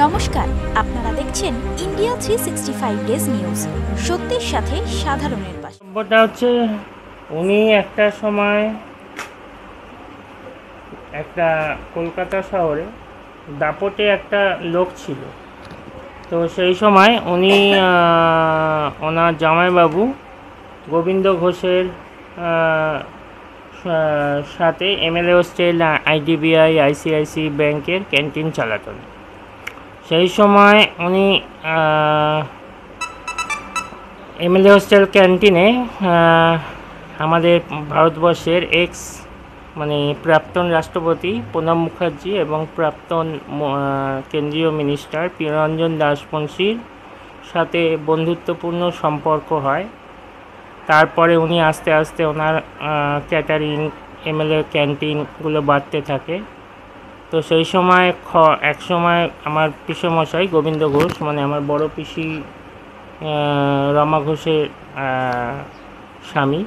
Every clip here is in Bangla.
নমস্কার, আপনারা দেখছেন ইন্ডিয়া 365 ডেজ নিউজ। সত্যের সাথে সাধারণের পাশে। বলতে হচ্ছে উনি একটা সময় একটা কলকাতা শহরে দাপটে একটা লোক ছিল। তো সেই সময় উনি ওনার জামাইবাবু গোবিন্দ ঘোষের সাথে এমএলএ হোস্টেল, আইডিবিআই, আইসিআইসি ব্যাংকের ক্যান্টিন চালাতেন। সেই সময় উনি এমএলএ হোস্টেল ক্যান্টিনে আমাদের ভারতবর্ষের প্রাক্তন রাষ্ট্রপতি প্রণব মুখার্জি এবং প্রাক্তন কেন্দ্রীয় মিনিস্টার পিরঞ্জন দাসমুন্সির সাথে বন্ধুত্বপূর্ণ সম্পর্ক হয়। তারপরে উনি আস্তে আস্তে ওনার ক্যাটারিং, এমএলএ ক্যান্টিনগুলো বাড়তে থাকে। তো সেই সময় এক সময় আমার পিসেমশাই গোবিন্দ ঘোষ, মানে আমার বড় পিসি রমা ঘোষের স্বামী,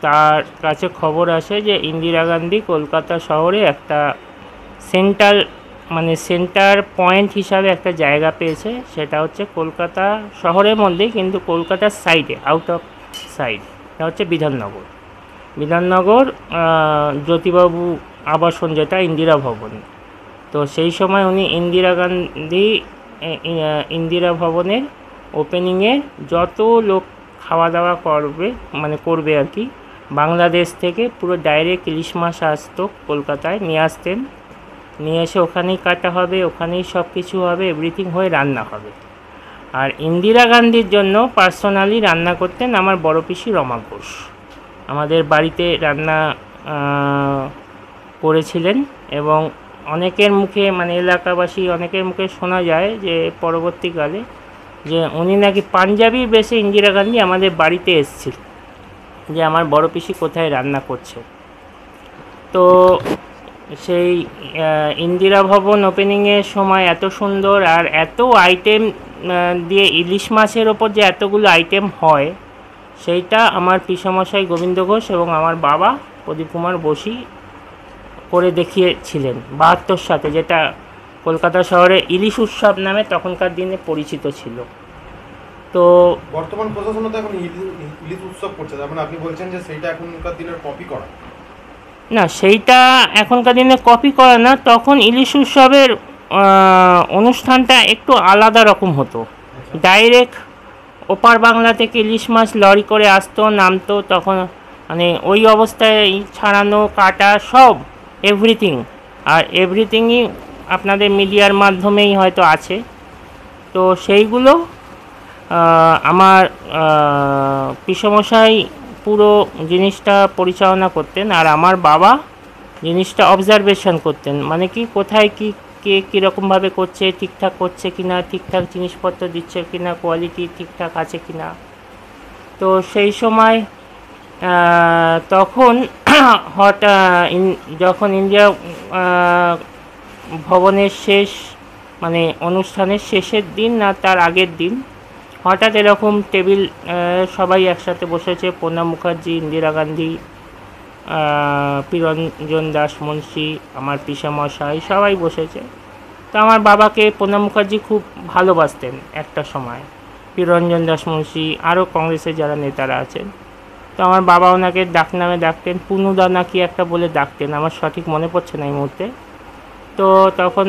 তার কাছে খবর আসে যে ইন্দিরা গান্ধী কলকাতা শহরে একটা সেন্টার পয়েন্ট হিসাবে একটা জায়গা পেয়েছে। সেটা হচ্ছে কলকাতা শহরের মধ্যে, কিন্তু কলকাতার সাইডে, আউট অফ সাইড, এটা হচ্ছে বিধাননগর জ্যোতিবাবু আবাসন, যেটা ইন্দিরা ভবন। তো সেই সময় উনি ইন্দিরা ভবনের ওপেনিংয়ে যত লোক খাওয়া দাওয়া করবে আর কি, বাংলাদেশ থেকে পুরো ডাইরেক্ট ইলিশ মাছ আসতো কলকাতায়, নিয়ে আসতেন। নিয়ে এসে ওখানেই কাটা হবে, ওখানেই সব কিছু হবে, এভরিথিং হয়ে রান্না হবে। আর ইন্দিরা গান্ধীর জন্য পার্সোনালি রান্না করতেন আমার বড় পিসি রমা ঘোষ। আমাদের বাড়িতে রান্না করেছিলেন এবং অনেকের মুখে, এলাকাবাসী অনেকের মুখে শোনা যায় যে পরবর্তীকালে যে উনি নাকি পাঞ্জাবির বেশে ইন্দিরা গান্ধী আমাদের বাড়িতে এসেছিল, যে আমার বড় পিসি কোথায় রান্না করছে। তো সেই ইন্দিরা ভবন ওপেনিংয়ের সময় এত সুন্দর আর এত আইটেম দিয়ে, ইলিশ মাছের ওপর যে এতগুলো আইটেম হয়, সেইটা আমার পিসেমশাই গোবিন্দ ঘোষ এবং আমার বাবা প্রদীপ কুমার বসি করে দেখিয়েছিলেন 72 সাথে, যেটা কলকাতা শহরে ইলিশ উৎসব নামে তখনকার দিনে পরিচিত ছিল। তো বর্তমান প্রশাসন তো এখন ইলিশ উৎসব করছে, মানে আপনি বলছেন যে সেইটা এখনকার দিনের কপি করা? না, সেইটা এখনকার দিনে কপি করা না। তখন ইলিশ উৎসবের অনুষ্ঠানটা একটু আলাদা রকম হতো। ডাইরেক্ট ওপার বাংলা থেকে ইলিশ মাছ লরি করে আসতো, নামতো, তখন ওই অবস্থায় ছাড়ানো, কাটা, সব এভরিথিংই আপনাদের মিডিয়ার মাধ্যমেই হয়তো আছে। তো সেইগুলো আমার পিসেমশাই পুরো জিনিসটা পরিচালনা করতেন, আর আমার বাবা জিনিসটা অবজারভেশন করতেন, কোথায় কে কীরকমভাবে করছে, ঠিকঠাক করছে কিনা, ঠিকঠাক জিনিসপত্র দিচ্ছে কিনা, কোয়ালিটি ঠিকঠাক আছে কিনা। তো সেই সময় তখন যখন ইন্ডিয়া ভবনের অনুষ্ঠানের শেষের দিন না তার আগের দিন, হঠাৎ এরকম টেবিল সবাই একসাথে বসেছে, প্রণব মুখার্জি, ইন্দিরা গান্ধী, পিরঞ্জন দাসমুন্সি, আমার পিসেমশাই, সবাই বসেছে। তো আমার বাবাকে প্রণব মুখার্জি খুব ভালোবাসতেন একটা সময়, পিরঞ্জন দাসমুন্সি, আরও কংগ্রেসের যারা নেতারা আছেন। তো আমার বাবা ওনাকে ডাকনামে ডাকতেন, পুনুদা নাকি একটা বলে ডাকতেন, আমার সঠিক মনে পড়ছে না এই মুহূর্তে। তো তখন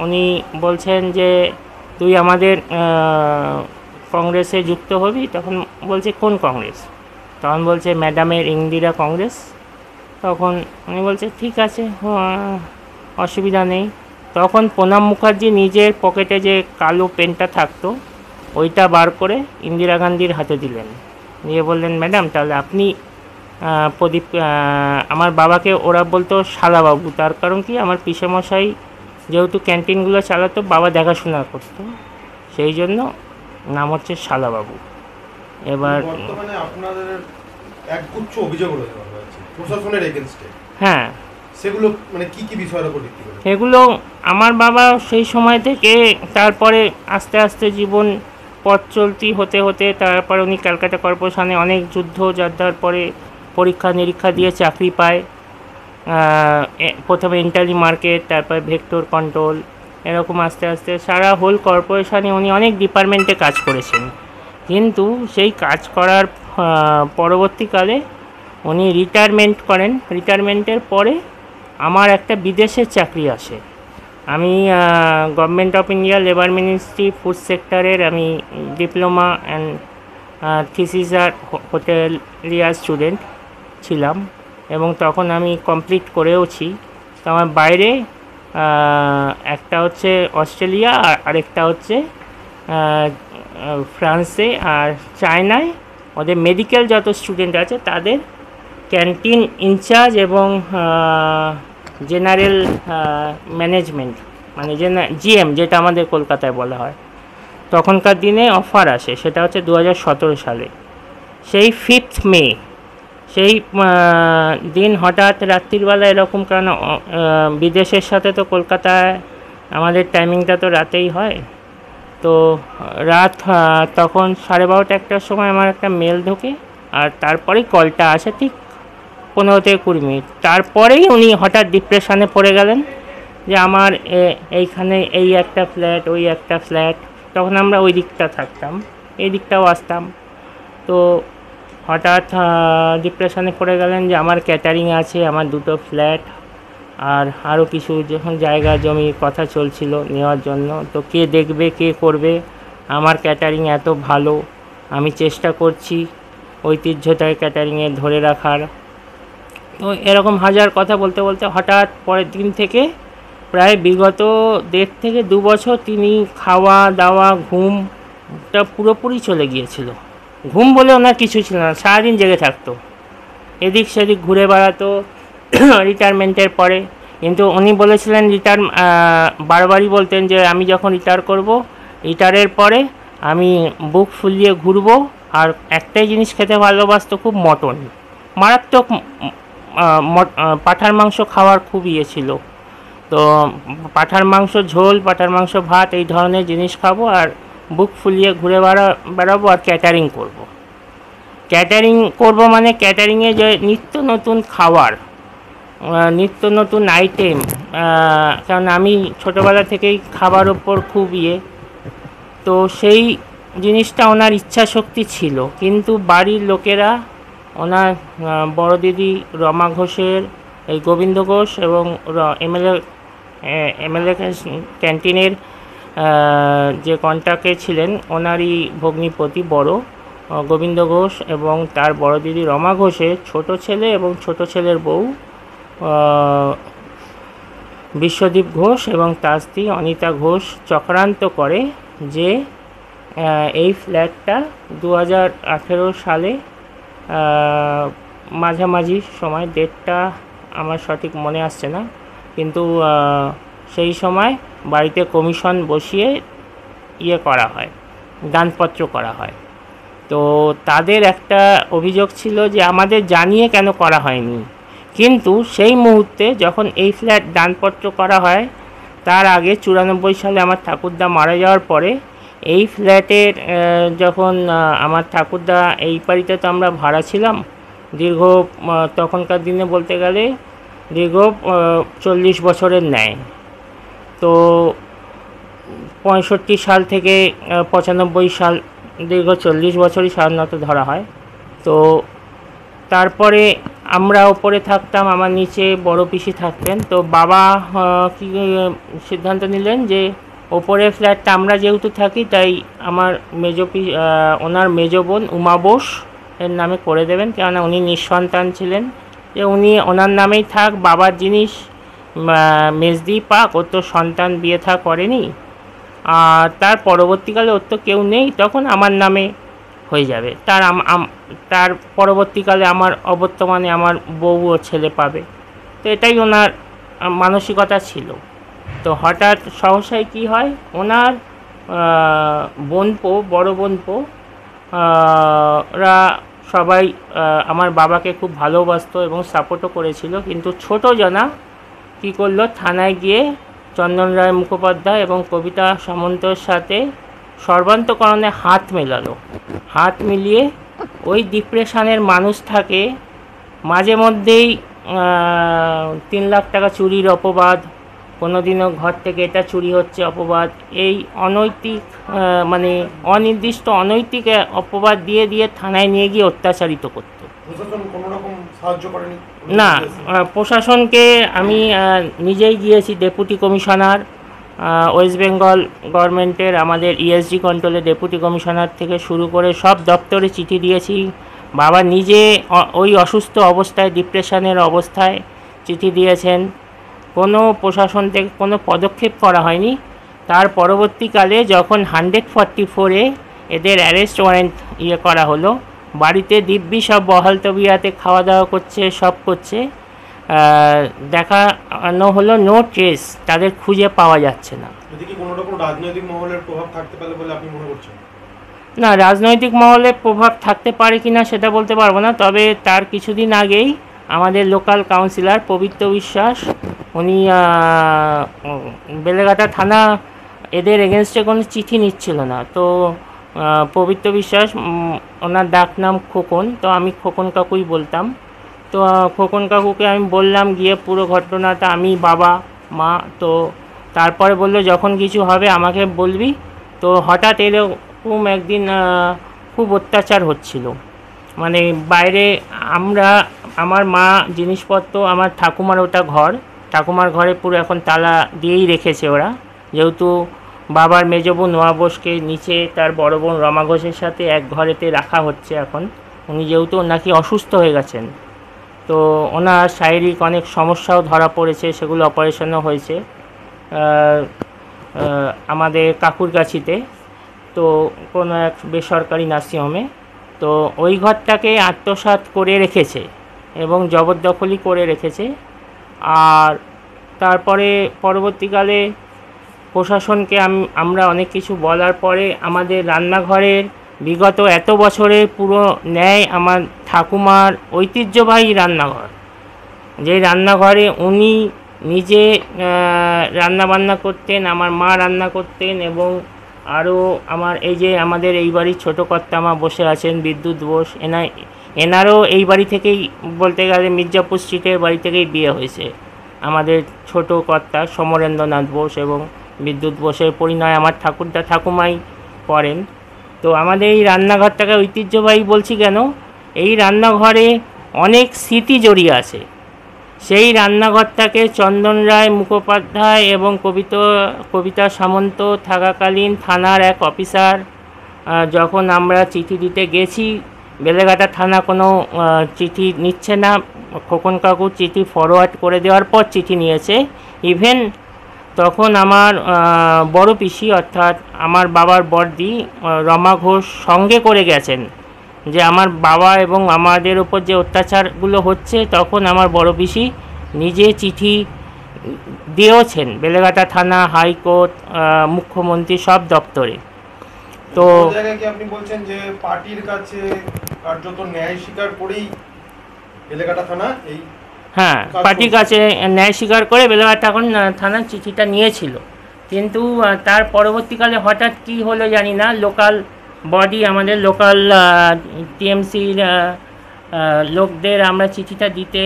উনি বলছেন যে তুই আমাদের কংগ্রেসে যুক্ত হবি। তখন বলছে কোন কংগ্রেস? তখন বলছে ম্যাডামের ইন্দিরা কংগ্রেস। তখন উনি বলছে ঠিক আছে, অসুবিধা নেই। তখন প্রণব মুখার্জি নিজের পকেটে যে কালো পেনটা থাকতো, ওইটা বার করে ইন্দিরা গান্ধীর হাতে দিলেন, দিয়ে বললেন ম্যাডাম, তাহলে আপনি আমার বাবাকে ওরা বলতো শালাবাবু। তার কারণ কি, আমার পিসেমশাই যেহেতু ক্যান্টিনগুলো চালাতো, বাবা দেখাশোনা করতো, সেই জন্য নাম হচ্ছে শালাবাবু। এবার বর্তমানে আপনাদের একগুচ্ছ অভিযোগ রয়েছে প্রশাসনের এগেইনস্টে। হ্যাঁ, সেগুলো কি বিষয়ের উপর ভিত্তি করে? এগুলো আমার বাবা সেই সময় থেকে, তারপরে আস্তে আস্তে জীবন পথ চলতি হতে হতে, তারপরে উনি ক্যালকাটা কর্পোরেশনে অনেক যুদ্ধ যাত্রার পরে পরীক্ষা নিরীক্ষা দিয়ে চাকরি পায়। প্রথমে ইন্টালি মার্কেট, তারপরে ভেক্টর কন্ট্রোল, এরকম আস্তে আস্তে সারা হোল কর্পোরেশনে উনি অনেক ডিপার্টমেন্টে কাজ করেছেন, কিন্তু সেই কাজ করার পরবর্তীকালে উনি রিটায়ারমেন্ট করেন। রিটায়ারমেন্টের পরে আমার একটা বিদেশের চাকরি আসে। আমি government of India labour ministry food সেক্টরের আমি ডিপ্লোমা অ্যান্ড থিসিসার হোটেলিয়ার স্টুডেন্ট ছিলাম, এবং তখন আমি কমপ্লিট করেওছি। তো আমার বাইরে একটা হচ্ছে অস্ট্রেলিয়া আর আরেকটা হচ্ছে ফ্রান্সে আর চায়নায় ওদের মেডিকেল যত স্টুডেন্ট আছে তাদের ক্যান্টিন ইনচার্জ এবং জেনারেল ম্যানেজমেন্ট মানে জিএম, যেটা আমাদের কলকাতায় বলা হয়। তখনকার দিনে অফার আসে, সেটা হচ্ছে 2017 সালে। সেই 5th মে সেই দিন হঠাৎ রাত্রিবেলা এরকম, কারণ বিদেশের সাথে তো কলকাতায় আমাদের টাইমিংটা তো রাতেই হয়। তো রাত তখন 12:30-1টার সময় আমার একটা মেল ঢোকে, আর তারপরেই কলটা আসে ঠিক 15 থেকে 20 মিনিট। তারপরেই উনি হঠাৎ ডিপ্রেশনে পড়ে গেলেন যে আমার এইখানে এই একটা ফ্ল্যাট, ওই একটা ফ্ল্যাট। তখন আমরা ওই দিকটা থাকতাম, এই দিকটাও আসতাম। তো হঠাৎ ডিপ্রেশনে পড়ে গেলেন যে আমার ক্যাটারিং আছে, আমার 2টো ফ্ল্যাট, আর আরও কিছু যখন জায়গা জমির কথা চলছিল নেওয়ার জন্য। তো কে দেখবে, কে করবে? আমার ক্যাটারিং এত ভালো, আমি চেষ্টা করছি ঐতিহ্যটাকে ক্যাটারিংয়ে ধরে রাখার। তো এরকম হাজার কথা বলতে বলতে হঠাৎ পরের দিন থেকে প্রায় বিগত 1.5 থেকে 2 বছর তিনি খাওয়া দাওয়া ঘুমটা পুরোপুরি চলে গিয়েছিল। ঘুম বলে ওনার কিছু ছিল না, সারাদিন জেগে থাকতো, এদিক সেদিক ঘুরে বেড়াতো রিটায়ারমেন্টের পরে। কিন্তু উনি বলেছিলেন বারবারই বলতেন যে আমি যখন রিটায়ার করব, রিটায়ারের পরে আমি বুক ফুলিয়ে ঘুরবো। আর একটাই জিনিস খেতে ভালোবাসতো খুব, মটন। মারাত্মক পাঁঠার মাংস খাওয়ার খুব ইয়ে ছিল। তো পাঁঠার মাংস ঝোল, পাঁঠার মাংস ভাত, এই ধরনের জিনিস খাবো, আর বুক ফুলিয়ে ঘুরে বেড়াবো, আর ক্যাটারিং করব মানে ক্যাটারিংয়ে যে নিত্য নতুন খাবার, নিত্য নতুন আইটেম। কারণ আমি ছোটোবেলা থেকেই খাবার ওপর খুব ইয়ে, তো সেই জিনিসটা ওনার ইচ্ছা শক্তি ছিল। কিন্তু বাড়ির লোকেরা, ওনার বড় দিদি রমা ঘোষের, এই গোবিন্দ ঘোষ এবং এমএলএ ক্যান্টিনের যে কন্ট্রাক্টে ছিলেন, ওনারই ভগ্নিপতি বড় গোবিন্দ ঘোষ এবং তার বড় দিদি রমা ঘোষের ছোট ছেলে এবং ছোট ছেলের বউ বিশ্বদীপ ঘোষ এবং তার স্ত্রী অনিতা ঘোষ চক্রান্ত করে যে এই ফ্ল্যাটটা 2018 সালে মাঝামাঝি সময়, ডেটটা আমার সঠিক মনে আসছে না, কিন্তু সেই সময় বাড়িতে কমিশন বসিয়ে ইয়ে করা হয়, দানপত্র করা হয়। তো তাদের একটা অভিযোগ ছিল যে আমাদের জানিয়ে কেন করা হয়নি। কিন্তু সেই মুহূর্তে যখন এই ফ্ল্যাট দানপত্র করা হয়, তার আগে 94 সালে আমার ঠাকুরদা মারা যাওয়ার পরে এই ফ্ল্যাটের যখন আমার ঠাকুরদা, এই বাড়িতে তো আমরা ভাড়া ছিলাম দীর্ঘ, তখনকার দিনে বলতে গেলে দীর্ঘ 40 বছরের ন্যায়। তো 65 সাল থেকে 95 সাল, দীর্ঘ 40 বছরই সাধারণত ধরা হয়। তো তারপরে আমরা ওপরে থাকতাম, আমার নিচে বড় পিসি থাকতেন। তো বাবা কি সিদ্ধান্ত নিলেন যে ওপরে ফ্ল্যাটটা আমরা যেহেতু থাকি, তাই আমার ওনার মেজ বোন উমা বোস এর নামে করে দেবেন, কেননা উনি নিঃসন্তান ছিলেন, যে উনি ওনার নামেই থাক, বাবার জিনিস মেজদি পাক, ওর তো সন্তান বিয়ে থা করেনি, আর তার পরবর্তীকালে ওর তো কেউ নেই, তখন আমার নামে হয়ে যাবে, তার পরবর্তীকালে আমার অবর্তমানে আমার বউ ও ছেলে পাবে। তো এটাই ওনার মানসিকতা ছিল। তো হঠাৎ সহসায় কী হয়, ওনার বড় বোনপো রা সবাই আমার বাবাকে খুব ভালোবাসতো এবং সাপোর্টও করেছিল। কিন্তু ছোটো জনা কী করলো, থানায় গিয়ে চন্দন রায় মুখোপাধ্যায় এবং কবিতা সামন্তর সাথে সর্বান্তকরণে হাত মেলালো। হাত মিলিয়ে ওই ডিপ্রেশনের মানুষ থাকে, মাঝে মধ্যেই 3 লাখ টাকা চুরির অপবাদ, কোনোদিনও ঘর থেকে এটা চুরি হচ্ছে অপবাদ, এই অনৈতিক মানে অনির্দিষ্ট অনৈতিক অপবাদ দিয়ে দিয়ে থানায় নিয়ে গিয়ে অত্যাচারিত করতো। প্রশাসন কোনো রকম সাহায্য করেনি? না, প্রশাসনকে আমি নিজেই গিয়েছি, ডেপুটি কমিশনার ওয়েস্ট বেঙ্গল গভর্নমেন্টের আমাদের ইএসডি কন্ট্রোলের ডেপুটি কমিশনার থেকে শুরু করে সব দপ্তরে চিঠি দিয়েছি। বাবা নিজে ওই অসুস্থ অবস্থায়, ডিপ্রেশনের অবস্থায় চিঠি দিয়েছেন, কোনো প্রশাসন থেকে কোনো পদক্ষেপ করা হয়নি। তার পরবর্তীকালে যখন 144-এ এদের অ্যারেস্ট ওয়ারেন্ট করা হলো, বাড়িতে দিব্যি সব বহাল তবিয়াতে খাওয়া দাওয়া করছে, সব করছে, দেখানো হলো নো ট্রেস, তাদের খুঁজে পাওয়া যাচ্ছে না। এদিকে কোনো রকম রাজনৈতিক মহলের প্রভাব থাকতে পারে বলে আপনি মনে করছেন? না, রাজনৈতিক মহলে প্রভাব থাকতে পারে কি না সেটা বলতে পারবো না, তবে তার কিছুদিন আগেই আমাদের লোকাল কাউন্সিলর পবিত্র বিশ্বাস, উনি বেলেঘাটা থানা এদের এগেনস্টে কোনো চিঠি নিচ্ছিল না, তো পবিত্র বিশ্বাস, ওনার ডাক নাম খোকন, তো আমি খোকন কাকুই বলতাম, তো খোকন কাকুকে আমি বললাম গিয়ে পুরো ঘটনাটা, আমি বাবা মা, তো তারপরে বললো যখন কিছু হবে আমাকে বলবি। তো হঠাৎ এরকম একদিন খুব অত্যাচার হচ্ছিল, মানে বাইরে আমার মা জিনিসপত্র, আমার ঠাকুমার ওটা ঘর, ঠাকুমার ঘরে পুরো এখন তালা দিয়েই রেখেছে ওরা, যেহেতু বাবার মেজো বোন নোয়া বোসকে নিচে তার বড় বোন রমা ঘোষের সাথে এক ঘরেতে রাখা হচ্ছে এখন, উনি যেহেতু নাকি অসুস্থ হয়ে গেছেন, তো ওনার শারীরিক অনেক সমস্যাও ধরা পড়েছে, সেগুলো অপারেশনও হয়েছে আমাদের কাকুরগাছিতে, তো কোনো এক বেসরকারি নার্সিংহোমে। তো ওই ঘরটাকে আত্মসাৎ করে রেখেছে এবং জবরদখলি করে রেখেছে। আর তারপরে পরবর্তীকালে প্রশাসনকে আমরা অনেক কিছু বলার পরে আমাদের রান্নাঘরের বিগত এত বছরের পুরো ন্যায় আমার ঠাকুমার ঐতিহ্যবাহী রান্নাঘর, যে রান্নাঘরে উনি নিজে রান্নাবান্না করতেন, আমার মা রান্না করতেন, এবং আরও আমার এই যে আমাদের এই বাড়ির ছোটো কর্তামা বসে আছেন বিদ্যুৎ বোস, এনারও এই বাড়ি থেকেই বলতে গেলে মির্জাপুর স্ট্রিটের বাড়ি থেকেই বিয়ে হয়েছে। আমাদের ছোট কর্তা সমরেন্দ্রনাথ বোস এবং বিদ্যুৎ বোসের পরিণয় আমার ঠাকুমাই করেন। তো আমাদের এই রান্নাঘরটাকে ঐতিহ্যবাহী বলছি কেন, এই রান্নাঘরে অনেক স্মৃতি জড়িয়ে আছে। সেই রান্নাঘরটাকে চন্দন রায় মুখোপাধ্যায় এবং কবিতা সামন্ত থাকাকালীন থানার এক অফিসার, যখন আমরা চিঠি দিতে গেছি, বেলেঘাটা থানা কোনো চিঠি নিচ্ছে না, খোকন কাকু চিঠি ফরওয়ার্ড করে দেওয়ার পর চিঠি নিয়েছে। ইভেন তখন আমার বড় পিসি অর্থাৎ আমার বাবার বড়দি রমা ঘোষ সঙ্গে করে গেছেন, যে আমার বাবা এবং আমাদের উপর যে অত্যাচারগুলো হচ্ছে, তখন আমার বড় পিসি নিজে চিঠি দিয়েছেন বেলেঘাটা থানা, হাইকোর্ট, মুখ্যমন্ত্রী সব দপ্তরে। তো আপনি বলছেন যে পার্টির কাছে কার্যত ন্যায় স্বীকার করেই বেলেঘাটা থানা এই, হ্যাঁ, পার্টির কাছে ন্যায় স্বীকার করে বেলেঘাটা থানার চিঠিটা নিয়েছিল, কিন্তু তার পরবর্তীকালে হঠাৎ কি হলো জানি না, লোকাল বডি, আমাদের লোকাল টিএমসির লোকদের আমরা চিঠিটা দিতে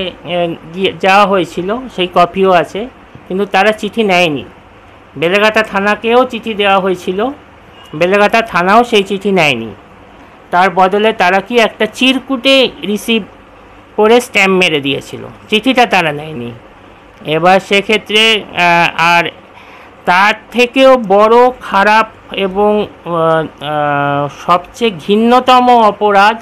যাওয়া হয়েছিল, সেই কপিও আছে, কিন্তু তারা চিঠি নেয়নি। বেলেঘাটা থানাকেও চিঠি দেওয়া হয়েছিল, বেলেঘাটা থানাও সেই চিঠি নেয়নি। তার বদলে তারা কি একটা চিরকুটে রিসিভ করে স্ট্যাম্প মেরে দিয়েছিল, চিঠিটা তারা নেয়নি। এবার সেক্ষেত্রে আর তার থেকেও বড় খারাপ এবং সবচেয়ে ঘৃণ্যতম অপরাধ,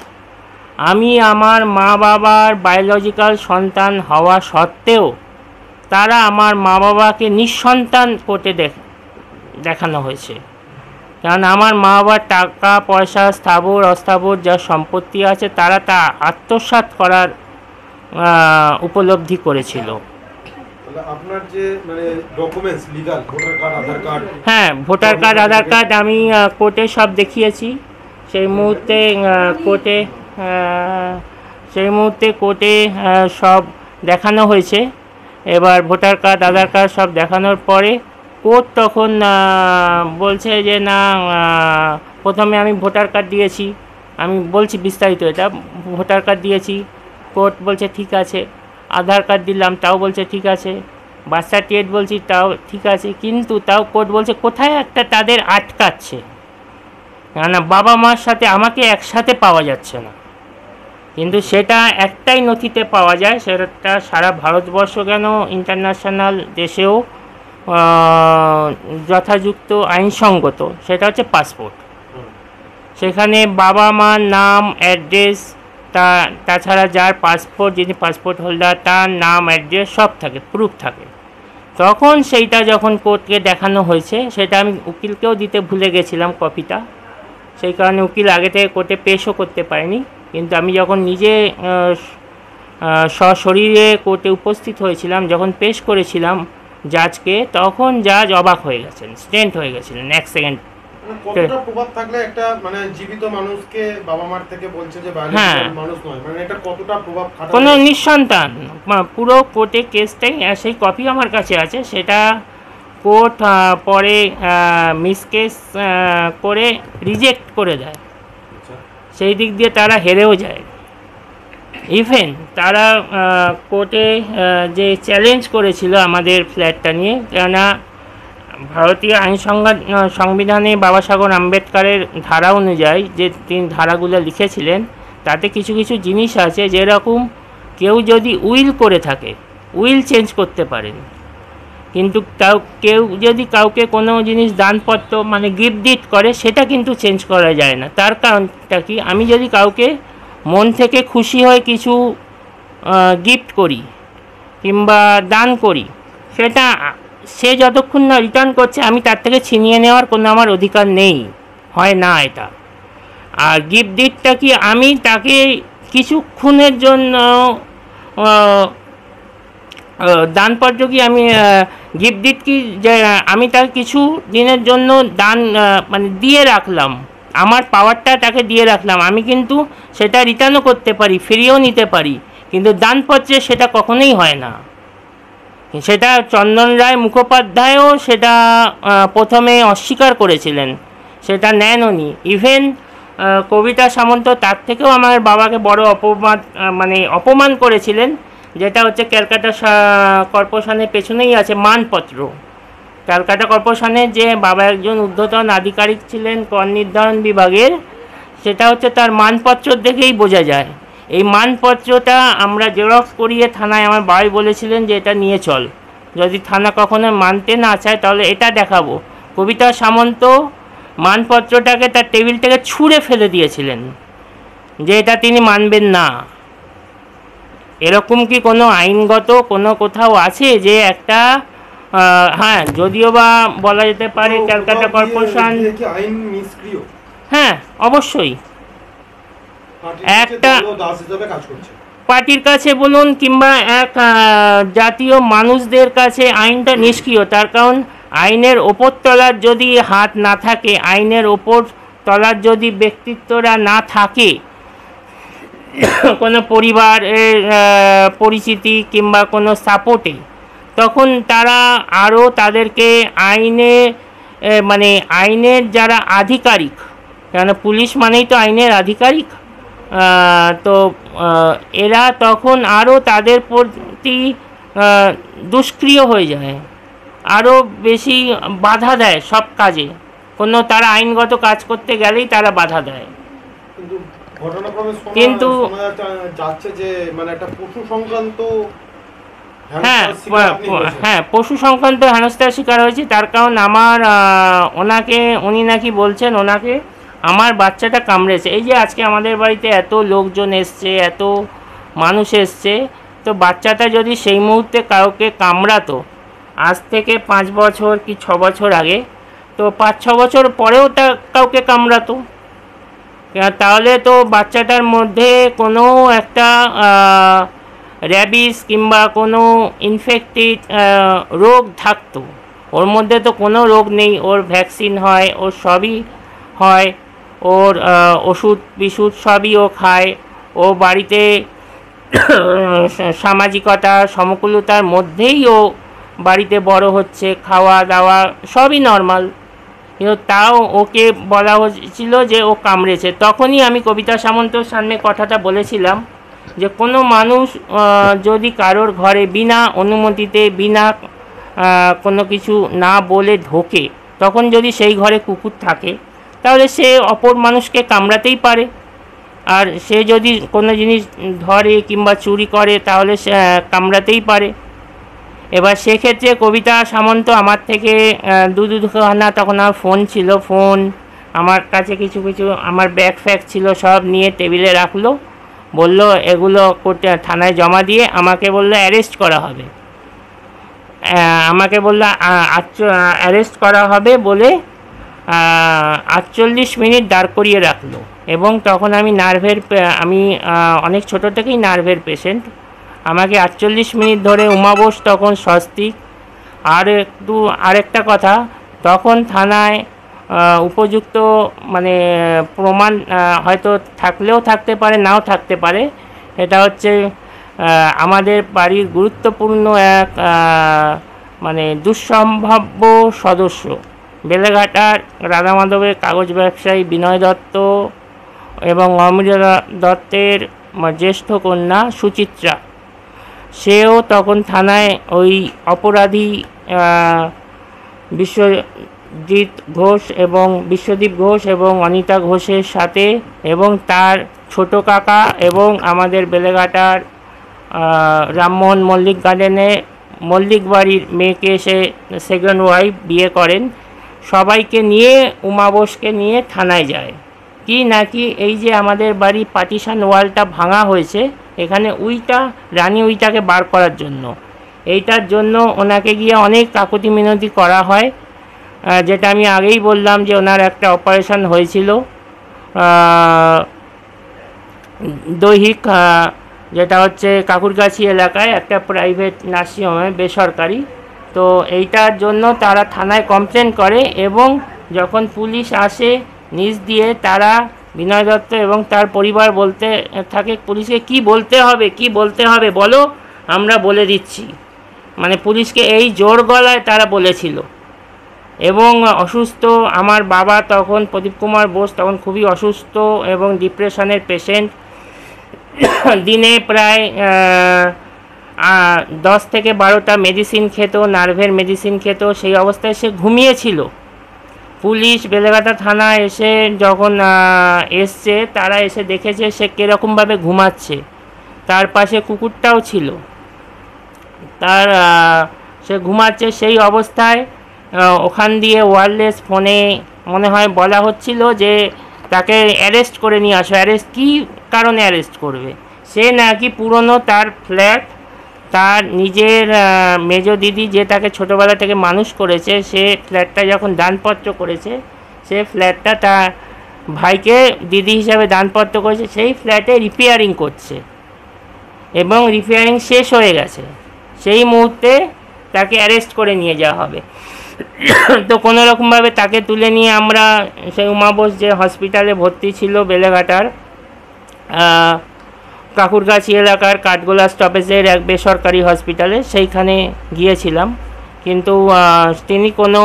আমি আমার মা বাবার বায়োলজিক্যাল সন্তান হওয়া সত্ত্বেও তারা আমার মা বাবাকে নিঃসন্তান করতে দেখানো হয়েছে। কারণ আমার মা বাবার টাকা পয়সা, স্থাবর অস্থাবর যা সম্পত্তি আছে, তারা তা আত্মসাৎ করার উপলব্ধি করেছিল। আপনার যে মানে ডকুমেন্টস লিগ্যাল, ভোটার কার্ড, আধার কার্ড, হ্যাঁ, ভোটার কার্ড, আধার কার্ড আমি কোর্টে সব দেখিয়েছি। সেই মুহূর্তে কোর্টে সব দেখানো হয়েছে। এবার ভোটার কার্ড, আধার কার্ড সব দেখানোর পরে কোর্ট তখন বলছে যে না, প্রথমে আমি ভোটার কার্ড দিয়েছি, আমি বলছি বিস্তারিত, এটা ভোটার কার্ড দিয়েছি, কোর্ট বলছে ঠিক আছে। আধার কার্ড দিলাম, তাও বলছে ঠিক আছে। বার্থ সার্টিফিকেট বলছি তাও ঠিক আছে, কিন্তু তাও কোর্ট বলছে কোথায় একটা তাদের আটকাচ্ছে, না বাবা মার সাথে আমাকে একসাথে পাওয়া যাচ্ছে না। কিন্তু সেটা একটাই নথিতে পাওয়া যায়, সেটা সারা ভারতবর্ষ কেন ইন্টারন্যাশনাল দেশেও যথাযুক্ত আইনসঙ্গত, সেটা হচ্ছে পাসপোর্ট। সেখানে বাবা মার নাম, অ্যাড্রেস, তাছাড়া যার পাসপোর্ট, যিনি পাসপোর্ট হোল্ডার, তার নাম, অ্যাড্রেস সব থাকে, প্রুফ থাকে। তখন সেইটা যখন কোর্টকে দেখানো হয়েছে, সেটা আমি উকিলকেও দিতে ভুলে গেছিলাম কপিটা, সেই কারণে উকিল আগে থেকে কোর্টে পেশও করতে পারেনি। কিন্তু আমি যখন নিজে সশরীরে কোর্টে উপস্থিত হয়েছিলাম, যখন পেশ করেছিলাম জাজকে, তখন জাজ অবাক হয়ে গেছেন, স্টেন্ট হয়ে গেছিলেন এক সেকেন্ড। কতটা প্রভাব থাকলে একটা মানে জীবিত মানুষকে বাবা মার থেকে বলছে যে বায়োলজিক্যাল মানুষ নয়, মানে এটা কতটা প্রভাব খাটাবে? কোনো নিঃসন্তান পুরো কোর্টে কেসটাই, সেই কপি আমার কাছে আছে, সেটা কোর্ট পরে মিসকেস করে রিজেক্ট করে দেয়। সেই দিক দিয়ে তারা হেরেও যায়। ইভেন তারা কোর্টে যে চ্যালেঞ্জ করেছিল আমাদের ফ্ল্যাটটা নিয়ে, কেননা ভারতীয় আইন সংবিধানে বাবাসাহেব আম্বেদকরের ধারা অনুযায়ী যে তিনি ধারাগুলো লিখেছিলেন, তাতে কিছু কিছু জিনিস আছে, যেরকম কেউ যদি উইল করে থাকে, উইল চেঞ্জ করতে পারেন, কিন্তু কেউ যদি কাউকে কোনো জিনিস দানপত্র মানে গিফট ডিড করে, সেটা কিন্তু চেঞ্জ করা যায় না। তার কারণটা কি, আমি যদি কাউকে মন থেকে খুশি হয়ে কিছু গিফট করি কিংবা দান করি, সেটা সে যতক্ষণ না রিটার্ন করছে, আমি তার থেকে ছিনিয়ে নেওয়ার কোনো আমার অধিকার নেই, হয় না এটা। আর গিফট ডিডটা কি, আমি তাকে কিছুক্ষণের জন্য দানপত্র কি আমি গিফট ডিড কি, যে আমি তাকে কিছু দিনের জন্য দান মানে দিয়ে রাখলাম, আমার পাওয়ারটা তাকে দিয়ে রাখলাম, আমি কিন্তু সেটা রিটার্নও করতে পারি, ফিরিয়েও নিতে পারি, কিন্তু দানপত্রে সেটা কখনোই হয় না। সেটা চন্দন রায় মুখোপাধ্যায়ও সেটা প্রথমে অস্বীকার করেছিলেন, সেটা নেননি। ইভেন কবিতা সামন্ত তার থেকেও আমার বাবাকে বড় অপমান করেছিলেন, যেটা হচ্ছে ক্যালকাটা কর্পোরেশনের পেছনেই আছে মানপত্র। ক্যালকাটা কর্পোরেশনের যে বাবা একজন ঊর্ধ্বতন আধিকারিক ছিলেন কর নির্ধারণ বিভাগের, সেটা হচ্ছে তার মানপত্র দেখেই বোঝা যায়। এই মানপত্রটা আমরা জেরক্স করিয়ে থানায়, আমার বাবাই বলেছিলেন যে এটা নিয়ে চল, যদি থানা কখনো মানতে না চায় তাহলে এটা দেখাবো। কবিতা সামন্ত মানপত্রটাকে তার টেবিল থেকে ছুঁড়ে ফেলে দিয়েছিলেন, যে এটা তিনি মানবেন না। এরকম কি কোনো আইনগত কোনো কোথাও আছে যে একটা হ্যাঁ, যদিও বা বলা যেতে পারে ক্যালকাটা কর্পোরেশন, হ্যাঁ অবশ্যই একটা পার্টির কাছে বলুন কিংবা এক জাতীয় মানুষদের কাছে আইনটা নিষ্ক্রিয়। তার কারণ আইনের ওপর তলার যদি হাত না থাকে, আইনের ওপর তলার যদি ব্যক্তিত্বরা না থাকে, কোনো পরিবারের পরিচিতি কিংবা কোনো সাপোর্টে, তখন তারা আরও তাদেরকে আইনের যারা আধিকারিক, কেন পুলিশ মানেই তো আইনের আধিকারিক, তো এরা তখন আরও তাদের প্রতি দুষ্ক্রিয় হয়ে যায়, আরও বেশি বাধা দেয় সব কাজে। কোনো তারা আইনগত কাজ করতে গেলেই তারা বাধা দেয়। কিন্তু যাচ্ছে যে মানে একটা পশু সংক্রান্ত, হ্যাঁ পশু সংক্রান্ত হেনস্থার শিকার হয়েছে। তার কারণ উনি নাকি বলছেন ওনাকে আমার বাচ্চাটা কামড়েছে। এই যে আজকে আমাদের বাড়িতে এত লোকজন এসছে, এত মানুষ এসছে, তো বাচ্চাটা যদি সেই মুহূর্তে কাউকে কামড়াতো, আজ থেকে 5 বছর কি 6 বছর আগে, তো 5-6 বছর পরেও তা কাউকে কামড়াতো, তাহলে তো বাচ্চাটার মধ্যে কোনো একটা র্যাবিস কিংবা কোনো ইনফেক্টেড রোগ থাকতো। ওর মধ্যে তো কোনো রোগ নেই, ওর ভ্যাকসিন হয়, ওর সবই হয়, ওর ওষুধ বিশুধ সবই ও খায়, ও বাড়িতে সামাজিকতা সমকুলতার মধ্যেই ও বাড়িতে বড় হচ্ছে, খাওয়া দাওয়া সবই নর্মাল, কিন্তু তাও ওকে বলা হয়েছিল যে ও কামড়েছে। তখনই আমি কবিতা সামন্তর সামনে কথাটা বলেছিলাম যে কোনো মানুষ যদি কারোর ঘরে বিনা অনুমতিতে, বিনা কোনো কিছু না বলে ঢোকে, তখন যদি সেই ঘরে কুকুর থাকে তাহলে সে অপর মানুষকে কামড়াতেই পারে। আর সে যদি কোনো জিনিস ধরে কিংবা চুরি করে তাহলে সে কামড়াতেই পারে। এবার সেক্ষেত্রে কবিতা সামন্ত আমার থেকে দুখানা, তখন আমার ফোন ছিল, ফোন আমার কাছে কিছু কিছু আমার ব্যাগ ফ্যাগ ছিল, সব নিয়ে টেবিলে রাখলো, বলল এগুলো করতে থানায় জমা দিয়ে আমাকে বললো অ্যারেস্ট করা হবে। আমাকে বললো অ্যারেস্ট করা হবে বলে 48 মিনিট দাঁড় করিয়ে রাখলো। এবং তখন আমি আমি অনেক ছোটো থেকেই নার্ভের পেশেন্ট। আমাকে 48 মিনিট ধরে উমাবোস তখন স্বস্তিক। আরেকটা কথা, তখন থানায় উপযুক্ত মানে প্রমাণ হয়তো থাকলেও থাকতে পারে, নাও থাকতে পারে। এটা হচ্ছে আমাদের বাড়ির গুরুত্বপূর্ণ এক মানে দুঃসম্ভাব্য সদস্য, বেলেঘাটার রাধা মাধবের কাগজ ব্যবসায়ী বিনয় দত্ত এবং অমৃতা দত্তের জ্যেষ্ঠ কন্যা সুচিত্রা। সেও তখন থানায় ওই অপরাধী বিশ্বদীপ ঘোষ এবং অনিতা ঘোষের সাথে এবং তার ছোট কাকা এবং আমাদের বেলেঘাটার রামমোহন মল্লিক গার্ডেনে মল্লিক বাড়ির মেয়েকে সে সেকেন্ড ওয়াইফ বিয়ে করেন। সবাইকে নিয়ে উমাবোসকে নিয়ে থানায় যায়। কি নাকি এই যে আমাদের বাড়ি পার্টিশন ওয়ালটা ভাঙা হয়েছে, এখানে রানী উইটাকে বার করার জন্য, এইটার জন্য ওনাকে গিয়ে অনেক কাকুতি মিনতি করা হয়। যেটা আমি আগেই বললাম যে ওনার একটা অপারেশন হয়েছিল দৈহিক, যেটা হচ্ছে কাকুরগাছি এলাকায় একটা প্রাইভেট নার্সিংহোমে, বেসরকারি। তো এইটার জন্য তারা থানায় কমপ্লেন করে এবং যখন পুলিশ আসে নিজ দিয়ে, তারা বিনয় দত্ত এবং তার পরিবার বলতে থাকে পুলিশকে কি বলতে হবে বলো, আমরা বলে দিচ্ছি। মানে পুলিশকে এই জোর গলায় তারা বলেছিল। এবং অসুস্থ আমার বাবা তখন, প্রদীপ কুমার বোস তখন খুবই অসুস্থ এবং ডিপ্রেশনের পেশেন্ট। দিনে প্রায় 10 থেকে 12টা মেডিসিন খেত, নার্ভের মেডিসিন খেত। সেই অবস্থায় সে ঘুমিয়েছিল। পুলিশ বেলেঘাটা থানা এসে যখন এসছে, তারা এসে দেখেছে সে কীরকমভাবে ঘুমাচ্ছে। তার পাশে কুকুরটাও ছিল। সে ঘুমাচ্ছে, সেই অবস্থায় ওখান দিয়ে ওয়্যারলেস ফোনে মনে হয় বলা হচ্ছিল যে তাকে অ্যারেস্ট করে নিয়ে আসো। কী কারণে অ্যারেস্ট করবে? সে নাকি পুরনো তার ফ্ল্যাট, তার নিজের মেজ দিদি যে তাকে ছোটোবেলা থেকে মানুষ করেছে, সে ফ্ল্যাটটা যখন দানপত্র করেছে, সে ফ্ল্যাটটা তার ভাইকে দিদি হিসাবে দানপত্র করেছে, সেই ফ্ল্যাটে রিপেয়ারিং করছে এবং রিপেয়ারিং শেষ হয়ে গেছে। সেই মুহূর্তে তাকে অ্যারেস্ট করে নিয়ে যাওয়া হবে। তো কোনোরকমভাবে তাকে তুলে নিয়ে আমরা সেই উমাবোস যে হসপিটালে ভর্তি ছিল বেলেঘাটার কাকুরগাছি এলাকার কাঠগোলা স্টপেজের এক বেসরকারি হসপিটালে, সেইখানে গিয়েছিলাম। কিন্তু তিনি কোনো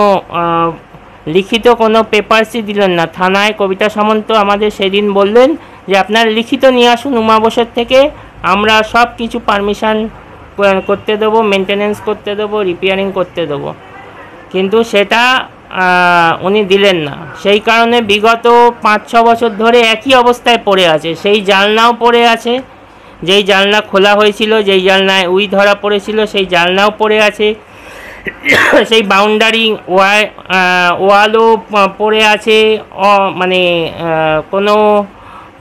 লিখিত কোনো পেপারসই দিলেন না। থানায় কবিতা সামন্ত আমাদের সেদিন বললেন যে আপনার লিখিত নিয়ে আসুন উমাবোসের থেকে, আমরা সব কিছু পারমিশন করতে দেবো, মেনটেনেন্স করতে দেবো, রিপেয়ারিং করতে দেবো। কিন্তু সেটা উনি দিলেন না। সেই কারণে বিগত 5-6 বছর ধরে একই অবস্থায় পড়ে আছে। সেই জানলাও পড়ে আছে, যেই জানলা খোলা হয়েছিল, যেই জানলায় ধরা পড়েছিল, সেই জানলাও পড়ে আছে। সেই বাউন্ডারি ওয়ালও পড়ে আছে। মানে কোনো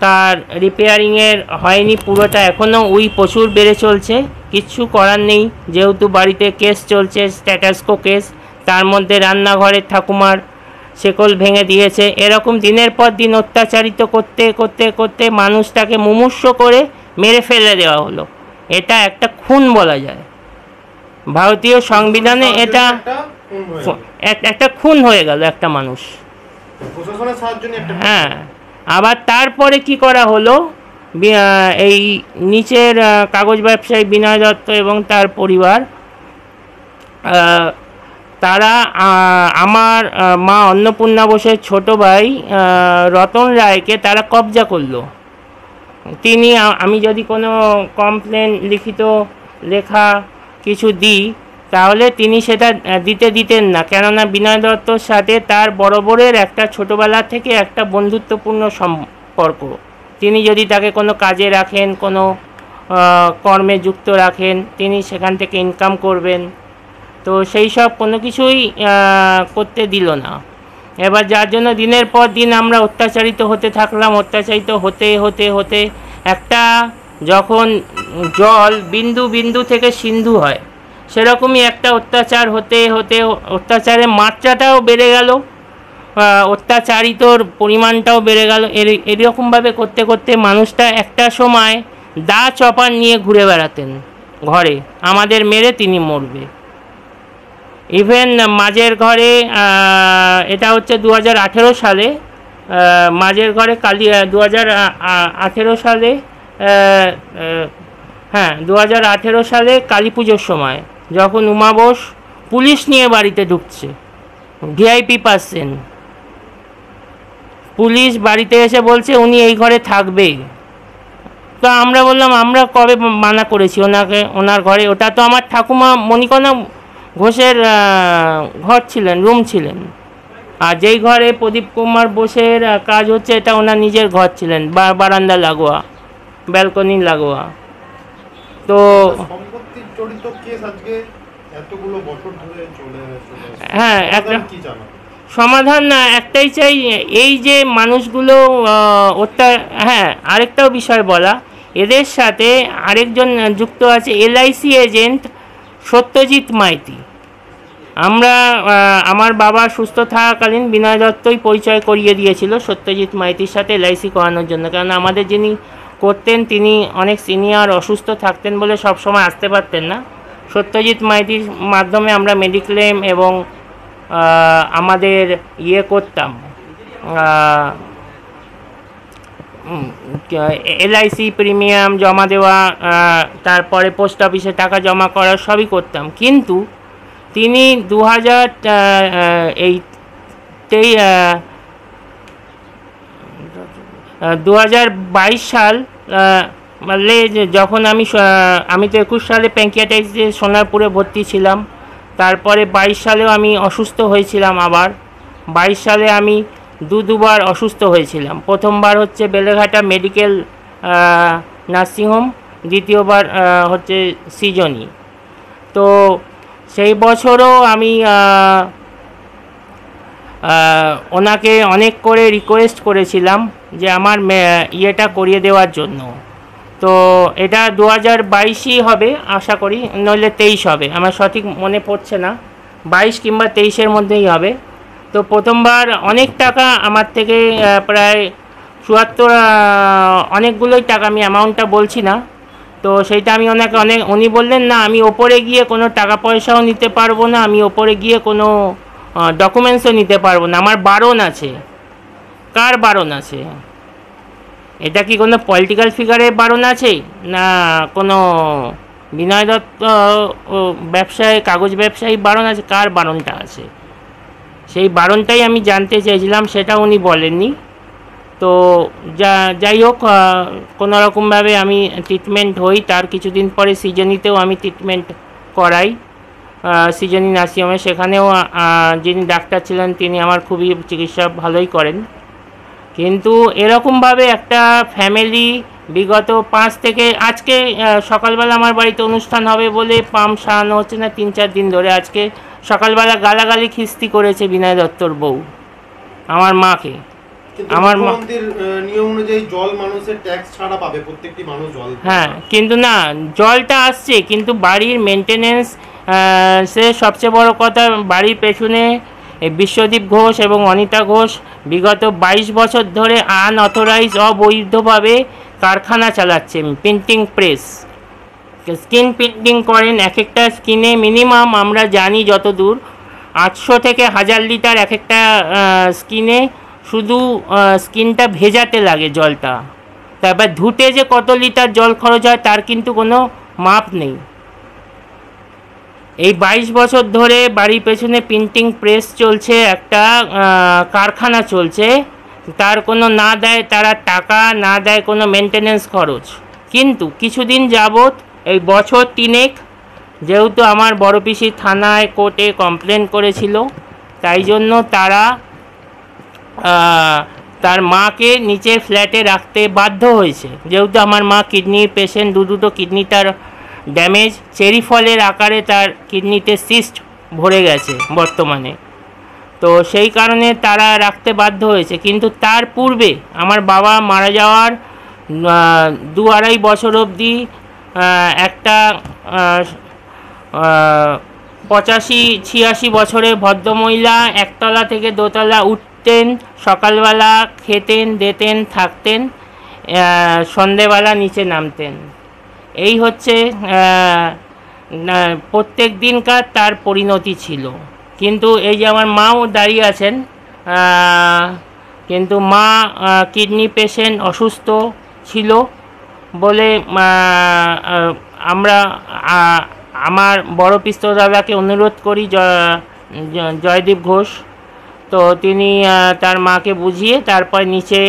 তার রিপেয়ারিংয়ের হয়নি, পুরোটা এখনও প্রচুর বেড়ে চলছে। কিচ্ছু করার নেই, যেহেতু বাড়িতে কেস চলছে, স্ট্যাটাসকো কেস। তার মধ্যে রান্নাঘরের ঠাকুমার শেকল ভেঙে দিয়েছে। এরকম দিনের পর দিন অত্যাচারিত করতে করতে করতে মানুষটাকে মুমূর্ষ করে মেরে ফেলে দেওয়া হলো। এটা একটা খুন বলা যায়। ভারতীয় সংবিধানে এটা একটা খুন হয়ে গেল একটা মানুষ। হ্যাঁ, আবার তারপরে কি করা হলো, এই নিচের কাগজ ব্যবসায়ী বিনয় দত্ত এবং তার পরিবার, তারা আমার মা অন্নপূর্ণা বোসের ছোটো ভাই রতন রায়কে তারা কবজা করলো। আমি যদি কোনো কমপ্লেন লিখিত লেখা কিছু দিই, তাহলে তিনি সেটা দিতেন না, কেননা বিনয় দত্তর সাথে তার বরাবরের একটা ছোটোবেলা থেকে একটা বন্ধুত্বপূর্ণ সম্পর্ক। তিনি যদি তাকে কোনো কাজে রাখেন, কোনো কর্মে যুক্ত রাখেন, তিনি সেখান থেকে ইনকাম করবেন, তো সেই সব কোনো কিছুই করতে দিল না। এবার যার জন্য দিনের পর দিন আমরা অত্যাচারিত হতে থাকলাম। অত্যাচারিত হতে হতে হতে একটা যখন জল বিন্দু বিন্দু থেকে সিন্ধু হয়, সেরকমই একটা অত্যাচার হতে হতে অত্যাচারের মাত্রাটাও বেড়ে গেল, অত্যাচারিতর পরিমাণটাও বেড়ে গেল। এরকমভাবে করতে করতে মানুষটা একটা সময় দা চপার নিয়ে ঘুরে বেড়াতেন ঘরে, আমাদের মেরে তিনি মরবে। ইভেন মাঝের ঘরে, এটা হচ্ছে 2018 সালে, মাঝের ঘরে 2018 সালে, 2018 সালে কালী পুজোর সময় যখন উমা বোস পুলিশ নিয়ে বাড়িতে ঢুকছে, ভিআইপি পার্সন, পুলিশ বাড়িতে এসে বলছে উনি এই ঘরে থাকবে। তো আমরা বললাম আমরা কবে মানা করেছি ওনার ঘরে? ওটা তো আমার ঠাকুমা মণিকণা ঘোষের ঘর ছিলেন, রুম ছিলেন। আর যেই ঘরে প্রদীপ কুমার বোসের কাজ হচ্ছে, এটা ওনার নিজের ঘর ছিলেন, বারান্দা লাগোয়া, ব্যালকনি লাগোয়া। তো সম্পত্তির জড়িত কেস আজকে এতগুলো বছর ধরে চলে আসছে, হ্যাঁ, একটা কি জানা সমাধান না একটাই চাই, এই যে মানুষগুলো আরেকটাও বিষয় বলা, এদের সাথে আরেকজন যুক্ত আছে, এলআইসি এজেন্ট সত্যজিৎ মাইতি। আমার বাবা সুস্থ থাকাকালীন বিনয় দত্তই পরিচয় করিয়ে দিয়েছিল সত্যজিৎ মাইতির সাথে এলআইসি করানোর জন্য, কারণ আমাদের যিনি করতেন তিনি অনেক সিনিয়র, অসুস্থ থাকতেন বলে সব সময় আসতে পারতেন না। সত্যজিৎ মাইতির মাধ্যমে আমরা মেডিক্লেম এবং আমাদের করতাম, এলআইসি প্রিমিয়াম জমা দেওয়া, তারপরে পোস্ট অফিসে টাকা জমা করা, সবই করতাম। কিন্তু তিনি 2022 সাল যখন আমি তো 21 সালে প্যাঙ্কিয়াটাইটিসে সোনারপুরে ভর্তি ছিলাম, তারপরে 22 সালেও আমি অসুস্থ হয়েছিলাম। আবার 22 সালে আমি দুবার অসুস্থ হয়েছিলাম। প্রথমবার হচ্ছে বেলেঘাটা মেডিকেল নার্সিংহোম, দ্বিতীয়বার হচ্ছে সৃজনী। তো সেই বছরও আমি ওনাকে অনেক করে রিকোয়েস্ট করেছিলাম যে আমার ইয়েটা করিয়ে দেওয়ার জন্য। তো এটা 2022ই হবে আশা করি, নইলে 23 হবে, আমার সঠিক মনে পড়ছে না, 22 কিংবা 23-এর মধ্যেই হবে। তো প্রথমবার অনেক টাকা আমার থেকে, প্রায় 74, অনেকগুলোই টাকা, আমি অ্যামাউন্টটা বলছি না। তো সেইটা আমি উনি বললেন না আমি ওপরে গিয়ে কোনো টাকা পয়সাও নিতে পারবো না, আমি ওপরে গিয়ে কোনো ডকুমেন্টসও নিতে পারবো না, আমার বারণ আছে। কার বারণ আছে? এটা কি কোনো পলিটিক্যাল ফিগারের বারণ আছে, না কোনো বিনয় দত্ত কাগজ ব্যবসায়ী বারণ আছে? কার বারণটা আছে? সেই বারণটাই আমি জানতে চেয়েছিলাম, সেটা উনি বলেননি। তো যাই হোক, কোনোরকমভাবে আমি ট্রিটমেন্ট হই। তার কিছুদিন পরে সৃজনীতেও আমি ট্রিটমেন্ট করাই, সৃজনী নার্সিংহোমে। সেখানেও যিনি ডাক্তার ছিলেন তিনি আমার খুবই চিকিৎসা ভালোই করেন। কিন্তু এরকমভাবে একটা ফ্যামিলি বিগত 5 থেকে আজকে সকালবেলা আমার বাড়িতে অনুষ্ঠান হবে বলে পাম্প সারানো হচ্ছে না 3-4 দিন ধরে। আজকে সকালবেলা গালাগালি খিস্তি করেছে বিনয় দত্তর বউ আমার মাকে। আমার নিয়ম অনুযায়ী জল মানুষের ট্যাক্স ছাড়া পাবে, প্রত্যেকটি মানুষ জল, হ্যাঁ, কিন্তু না, জলটা আসছে, কিন্তু বাড়ির মেনটেনেন্স, সে সবচেয়ে বড় কথা, বাড়ির পেছনে বিশ্বদীপ ঘোষ এবং অনিতা ঘোষ বিগত 22 বছর ধরে আনঅথরাইজ, অবৈধভাবে কারখানা চালাচ্ছে, প্রিন্টিং প্রেস, স্ক্রিন প্রিন্টিং করেন। এক একটা স্ক্রিনে মিনিমাম আমরা জানি যতদূর 800 থেকে 1000 লিটার এক একটা স্ক্রিনে, শুধু স্ক্রিনটা ভেজাতে লাগে জলটা। তারপর ধুতে যে কত লিটার জল খরচ হয় তার কিন্তু কোনো মাপ নেই। এই 22 বছর ধরে বাড়ির পেছনে প্রিন্টিং প্রেস চলছে, একটা কারখানা চলছে, তার কোনো না দেয় তারা টাকা, না দেয় কোনো মেনটেনেন্স খরচ। কিন্তু কিছুদিন যাবৎ, এই বছর 3 যেহেতু আমার বড় পিসি থানায় কোর্টে কমপ্লেন করেছিল, তাই জন্য তারা তার মাকে নিচের ফ্ল্যাটে রাখতে বাধ্য হয়েছে। যেহেতু আমার মা কিডনির পেশেন্ট, দুটো কিডনি তার ড্যামেজ, চেরি ফলের আকারে তার কিডনিতে সিস্ট ভরে গেছে বর্তমানে, তো সেই কারণে তারা রাখতে বাধ্য হয়েছে। কিন্তু তার পূর্বে আমার বাবা মারা যাওয়ার 2-2.5 বছর অবধি একটা 85-86 বছরের ভদ্রমহিলা একতলা থেকে দোতলা উঠতেন, সকালবেলা খেতেন দেতেন থাকতেন, সন্ধেবেলা নিচে নামতেন। এই হচ্ছে প্রত্যেক দিনকার তার পরিণতি ছিল। কিন্তু এই যে আমার মাও দাঁড়িয়ে আছেন, কিন্তু মা কিডনি পেশেন্ট, অসুস্থ ছিল বলে আমরা আমার বড় পিস্তল দাদাকে অনুরোধ করি, জয়দীপ ঘোষ, তো তিনি তার মাকে বুঝিয়ে তারপর নিচে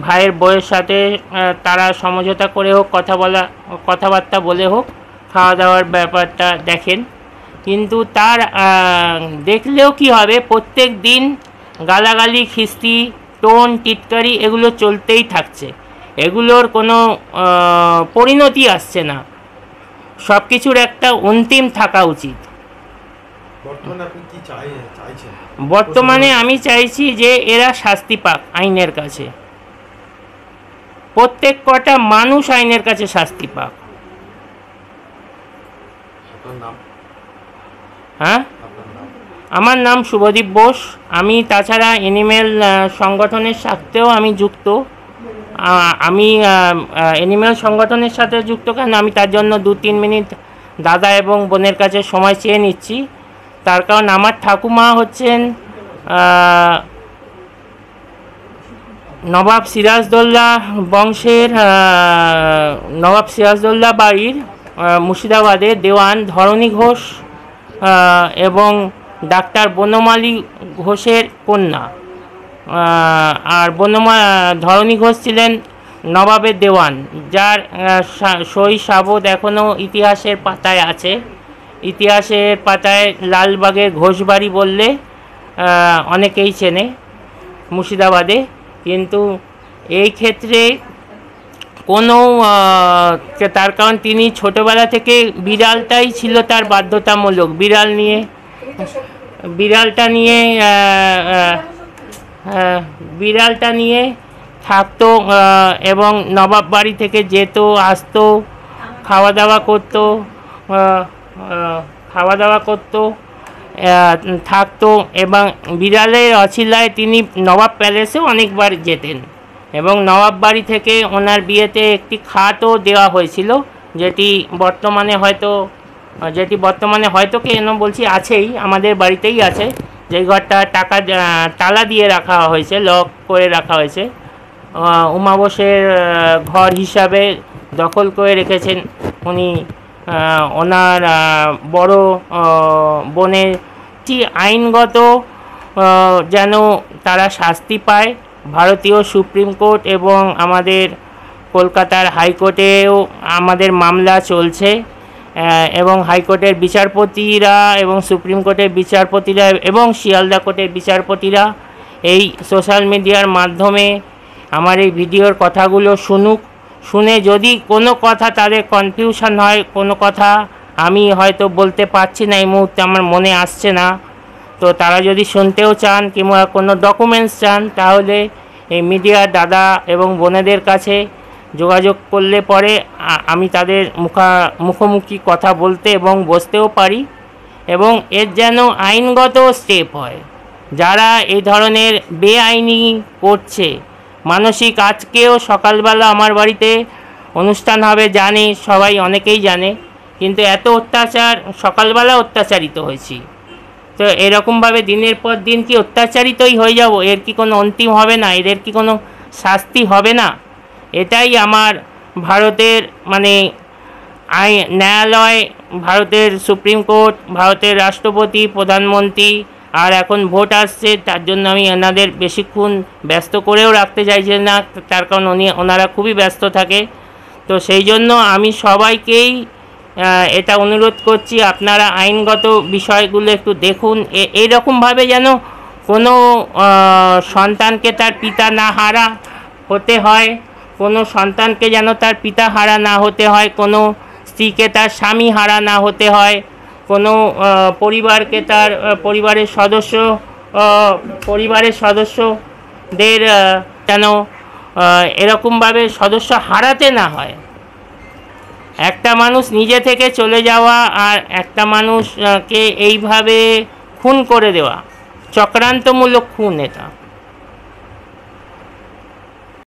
ভাইয়ের বউয়ের সাথে তারা সমঝোতা করে হোক, কথাবার্তা বলে হোক খাওয়া দাওয়ার ব্যাপারটা দেখেন। কিন্তু তার দেখলেও কি হবে, প্রত্যেক দিন গালাগালি, খিস্তি, টোন, টিটকারি এগুলো চলতেই থাকছে, এগুলোর কোনো পরিণতি আসছে না। সব কিছুর একটা অন্তিম থাকা উচিত। বর্তমানে আমি চাইছি যে এরা শাস্তি পাক আইনের কাছে, প্রত্যেক কটা মানুষ আইনের কাছে শাস্তি পাক। হ্যাঁ, আমার নাম শুভদীপ বোস। আমি তাছাড়া এনিম্যাল সংগঠনের সাথেও আমি যুক্ত। আমি এনিম্যাল সংগঠনের সাথে যুক্ত কেন, আমি তার জন্য 2-3 মিনিট দাদা এবং বোনের কাছে সময় চেয়ে নিচ্ছি। তার কারণ আমার ঠাকুমা হচ্ছেন নবাব সিরাজদৌল্লা বংশের, নবাব সিরাজদৌল্লা বাড়ির মুর্শিদাবাদের দেওয়ান ধরণী ঘোষ এবং ডাক্তার বনমালী ঘোষের কন্যা। আর ধরণী ঘোষ ছিলেন নবাবের দেওয়ান, যার সই সাবত এখনও ইতিহাসের পাতায় আছে। ইতিহাসের পাতায় লালবাগের ঘোষবাড়ি বললে অনেকেই চেনে মুর্শিদাবাদে। কিন্তু এই ক্ষেত্রে কোনো তার কারণ তিনি ছোটোবেলা থেকে বিড়ালটাই ছিল তার বাধ্যতামূলক, বিড়ালটা নিয়ে থাকতো এবং নবাব বাড়ি থেকে যেত আসতো, খাওয়া দাওয়া করতো থাকতো এবং বিড়ালের অছিলায় তিনি নবাব প্যালেসেও অনেকবার যেতেন। এবং নবাব বাড়ি থেকে ওনার বিয়েতে একটি খাটও দেওয়া হয়েছিল, যেটি বর্তমানে হয়তো কেন বলছি আছেই, আমাদের বাড়িতেই আছে। যে ঘরটা তালা দিয়ে রাখা হয়েছে, লক করে রাখা হয়েছে, উমাবসের ঘর হিসাবে দখল করে রেখেছেন উনি। ওনার বড় বোনের আইনগত যেন তারা শাস্তি পায়। ভারতীয় সুপ্রিম কোর্ট এবং আমাদের কলকাতার হাইকোর্টেও আমাদের মামলা চলছে এবং হাইকোর্টের বিচারপতিরা এবং সুপ্রিম কোর্টের বিচারপতিরা এবং শিয়ালদা কোর্টের বিচারপতিরা এই সোশ্যাল মিডিয়ার মাধ্যমে আমার এই ভিডিওর কথাগুলো শুনে যদি কোনো কথা তাদের কনফিউশন হয়, কোনো কথা আমি হয়তো বলতে পারছি না, এই মুহূর্তে আমার মনে আসছে না, তো তারা যদি শুনতেও চান কিংবা কোনো ডকুমেন্টস চান, তাহলে এই মিডিয়ার দাদা এবং বোনেদের কাছে যোগাযোগ করলে পরে আমি তাদের মুখোমুখি কথা বলতে এবং বসতেও পারি এবং এর যেন আইনগত স্টেপ হয়। যারা এই ধরনের বেআইনি করছে, মানসিক, আজকেও সকালবেলা আমার বাড়িতে অনুষ্ঠান হবে জানে সবাই, অনেকেই জানে, কিন্তু এত অত্যাচার, সকালবেলা অত্যাচারিত হয়েছি, তো এরকমভাবে দিনের পর দিন কি অত্যাচারিতই হয়ে যাব? এর কি কোনো অন্তিম হবে না? এদের কি কোনো শাস্তি হবে না? এটাই আমার ভারতের ন্যায়ালয়, ভারতের সুপ্রিম কোর্ট, ভারতের রাষ্ট্রপতি, প্রধানমন্ত্রী, আর এখন ভোট আসছে, তার জন্য আমি এনাদের বেশিক্ষণ ব্যস্ত করেও রাখতে চাইছি না, তার কারণ ওনারা খুবই ব্যস্ত থাকে। তো সেই জন্য আমি সবাইকেই এটা অনুরোধ করছি, আপনারা আইনগত বিষয়গুলো একটু দেখুন। এইরকমভাবে যেন কোনো সন্তানকে তার পিতা না হারা হতে হয়, কোনো সন্তানকে যেন তার পিতা হারা না হতে হয়, কোনো স্ত্রীকে তার স্বামী হারা না হতে হয়, কোনো পরিবারকে তার পরিবারের সদস্যদের যেন এরকমভাবে সদস্য হারাতে না হয়। একটা মানুষ নিজে থেকে চলে যাওয়া আর একটা মানুষকে এইভাবে খুন করে দেওয়া, চক্রান্তমূলক খুন এটা।